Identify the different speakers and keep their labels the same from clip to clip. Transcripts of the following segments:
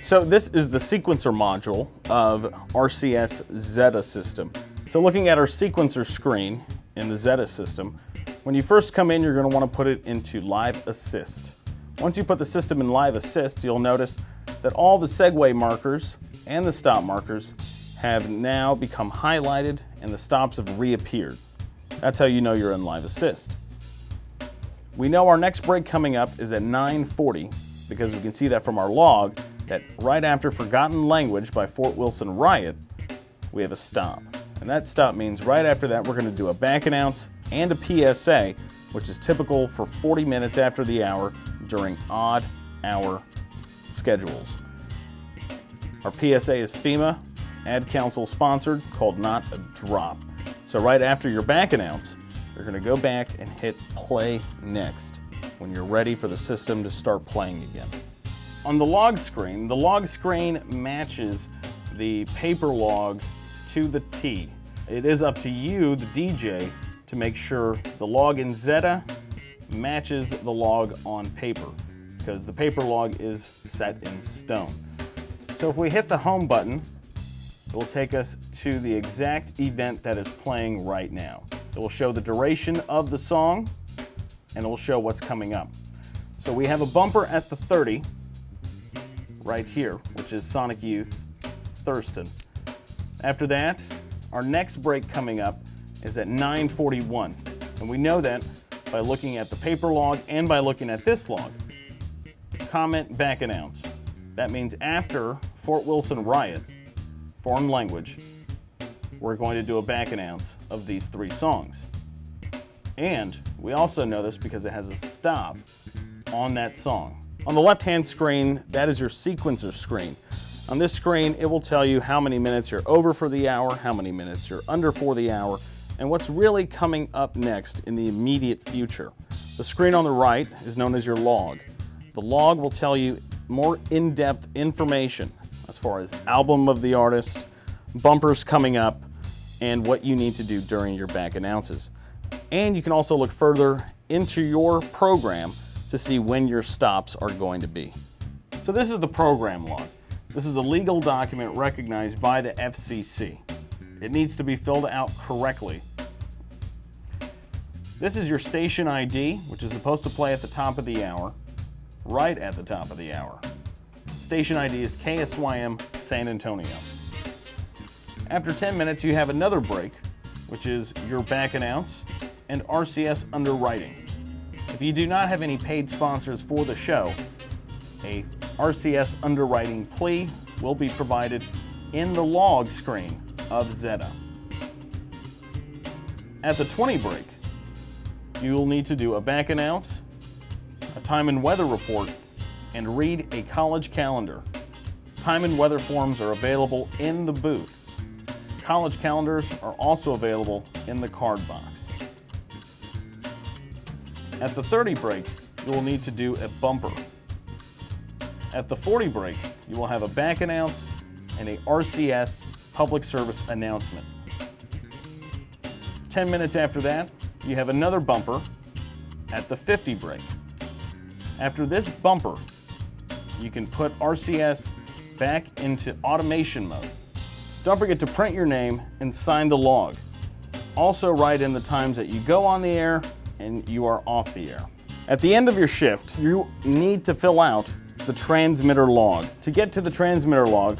Speaker 1: So this is the sequencer module of RCS Zetta system. So looking at our sequencer screen in the Zetta system, when you first come in, you're going to want to put it into Live Assist. Once you put the system in Live Assist, you'll notice that all the segue markers and the stop markers have now become highlighted and the stops have reappeared. That's how you know you're in Live Assist. We know our next break coming up is at 9:40 because we can see that from our log that right after Forgotten Language by Fort Wilson Riot, we have a stop. And that stop means right after that we're going to do a back announce and a PSA, which is typical for 40 minutes after the hour during odd hour schedules. Our PSA is FEMA Ad Council sponsored, called Not a Drop. So right after your back announce, you're going to go back and hit play next when you're ready for the system to start playing again. On the log screen matches the paper logs to the T. It is up to you, the DJ, to make sure the log in Zetta matches the log on paper, because the paper log is set in stone. So if we hit the home button, it will take us to the exact event that is playing right now. It will show the duration of the song and it will show what's coming up. So we have a bumper at the 30 right here, which is Sonic Youth, Thurston. After that, our next break coming up is at 9:41. And we know that by looking at the paper log and by looking at this log. Comment back announce. That means after Fort Wilson Riot, Foreign Language, we're going to do a back announce of these 3 songs. And we also know this because it has a stop on that song. On the left-hand screen, that is your sequencer screen. On this screen, it will tell you how many minutes you're over for the hour, how many minutes you're under for the hour, and what's really coming up next in the immediate future. The screen on the right is known as your log. The log will tell you more in-depth information as far as album of the artist, bumpers coming up, and what you need to do during your back announces. And you can also look further into your program to see when your stops are going to be. So this is the program log. This is a legal document recognized by the FCC. It needs to be filled out correctly. This is your station ID, which is supposed to play at the top of the hour, right at the top of the hour. Station ID is KSYM San Antonio. After 10 minutes, you have another break, which is your back announce and RCS underwriting. If you do not have any paid sponsors for the show, a RCS underwriting plea will be provided in the log screen of Zetta. At the 20 break, you will need to do a back announce, a time and weather report, and read a college calendar. Time and weather forms are available in the booth. College calendars are also available in the card box. At the 30 break, you will need to do a bumper. At the 40 break, you will have a back announce and a RCS public service announcement. 10 minutes after that, you have another bumper at the 50 break. After this bumper, you can put RCS back into automation mode. Don't forget to print your name and sign the log. Also write in the times that you go on the air and you are off the air. At the end of your shift, you need to fill out the transmitter log. To get to the transmitter log,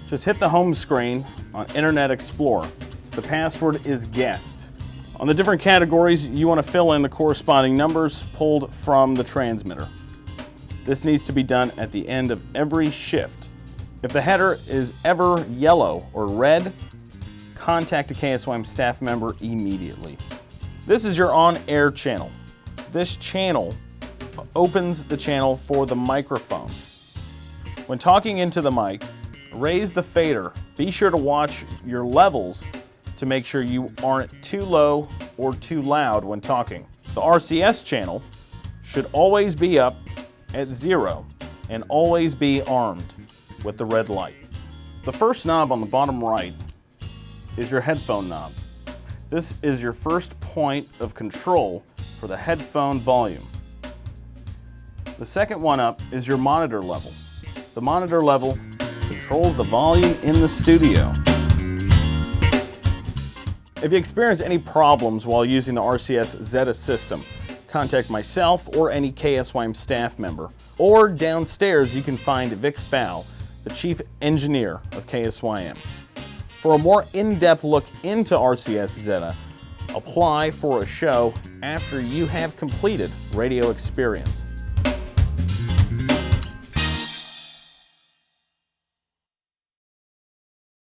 Speaker 1: just hit the home screen on Internet Explorer. The password is guest. On the different categories, you want to fill in the corresponding numbers pulled from the transmitter. This needs to be done at the end of every shift. If the header is ever yellow or red, contact a KSYM staff member immediately. This is your on-air channel. This channel opens the channel for the microphone. When talking into the mic, raise the fader. Be sure to watch your levels to make sure you aren't too low or too loud when talking. The RCS channel should always be up at 0 and always be armed with the red light. The first knob on the bottom right is your headphone knob. This is your first point of control for the headphone volume. The second one up is your monitor level. The monitor level controls the volume in the studio. If you experience any problems while using the RCS Zetta system, contact myself or any KSYM staff member. Or downstairs you can find Vic Fowl, the Chief Engineer of KSYM. For a more in-depth look into RCS Zetta, apply for a show after you have completed radio experience.